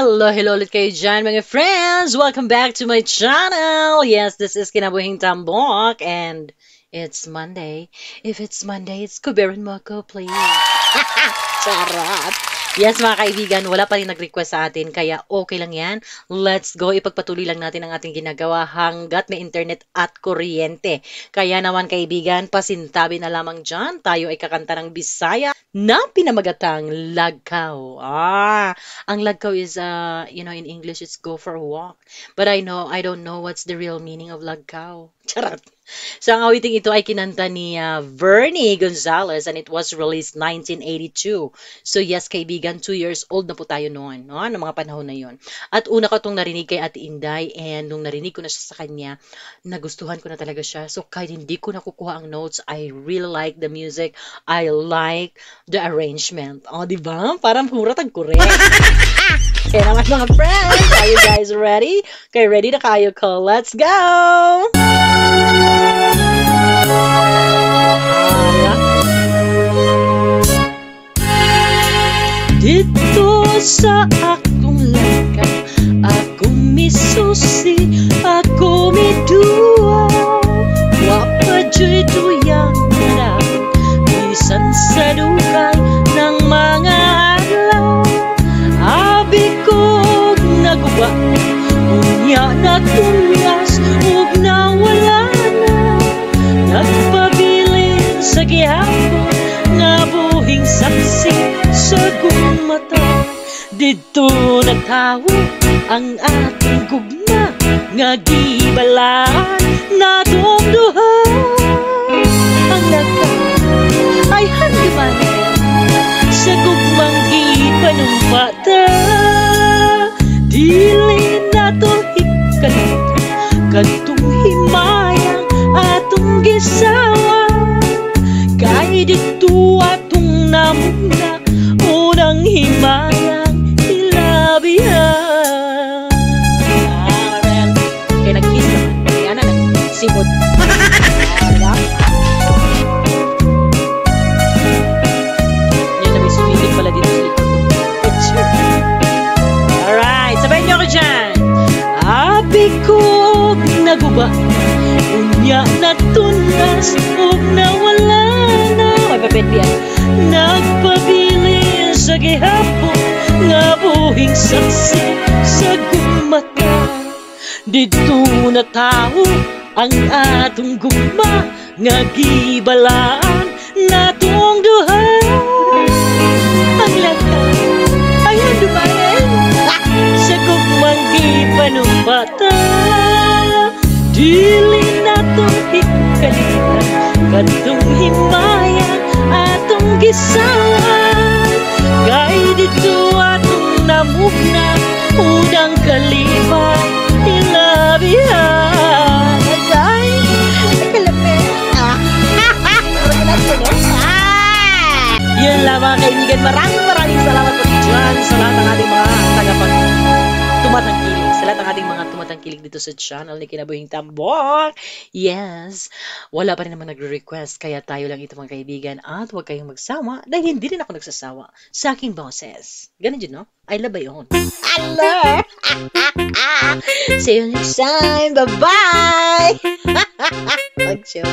Hello ulit kayo dyan mga friends! Welcome back to my channel! Yes, this is Kinabuhing Tambok and it's Monday. If it's Monday, it's kuberan mo ako, please. Charot! Yes mga kaibigan, wala pa rin nag-request sa atin kaya okay lang yan. Let's go! Ipagpatuloy lang natin ang ating ginagawa hanggat may internet at kuryente. Kaya naman kaibigan, pasintabi na lamang dyan. Tayo ay kakanta ng Bisaya na pinamagatang Lagkaw. Ang Lagkaw is, in English, it's go for a walk. But I don't know what's the real meaning of Lagkaw. Charot! So, ang awiting ito ay kinanta ni Vernie Gonzalez and it was released 1982. So, yes, kaibigan, 2 years old na po tayo noon, no? Ng mga panahon na yon. At una ko itong narinig kay Ate Inday and nung narinig ko na siya sa kanya, nagustuhan ko na talaga siya. So, kahit hindi ko nakukuha ang notes, I really like the music. I like the arrangement. O, diba? Parang pura tag-correct. Kaya naman mga friends, are you guys ready? Okay, ready na kayo ko. Let's go! Dito sa akong lagkaw, ako misusi, ako midua, wapadya'y tuyang narap, bisan sa dukay ng mga adlaw. Abi ko naguba, unya na tulas, ug nawala na, nagpabilin sa gihapon, nga buhing saksi sa kong mata. Dito nagtawo ang ating gugma, nga gibalaan natong duha. Ang lagkaw ay handimanan sa gugmang gipanumpata. Dili nato hikalit kadtong himayang atong gisawa, kay dito atong namuna unang himayang hilabihan. Amen. Kaya nag-kiss naman. Kaya na nag-sibot. Yan na may sumilig pala dito sa likod. Alright, sabayin niyo ako dyan. Abi ko naguba, unya na tunas, ug nawala na. May papetbiyan. Nagpabilin sa gihapon, nga buhing saksi sa gumata. Dito na tao ang atong gugma, nga gibalaan natong duha. Ang lagkaw ay handumayan sa gugmang gipanumpata. Dili natong hikalitan kadtong himayang atong gisawan, kay dito atong namugna unang kalipay hilabihan. Ay, nakalapit. Yun lang mga kaibigan, maraming salamat po dyan sa lahat ng ating mga tumatangkilig, sa lahat ng ating mga tumatangkilig dito sa channel ni Kinabuhing Tambok. Yes, wala pa rin naman nagre-request, kaya tayo lang ito mga kaibigan, at huwag kayong magsawa dahil hindi rin ako nagsasawa sa aking boses. Ganun yun, no? I love yun. Hello! See you next time. Bye-bye! Mag-show.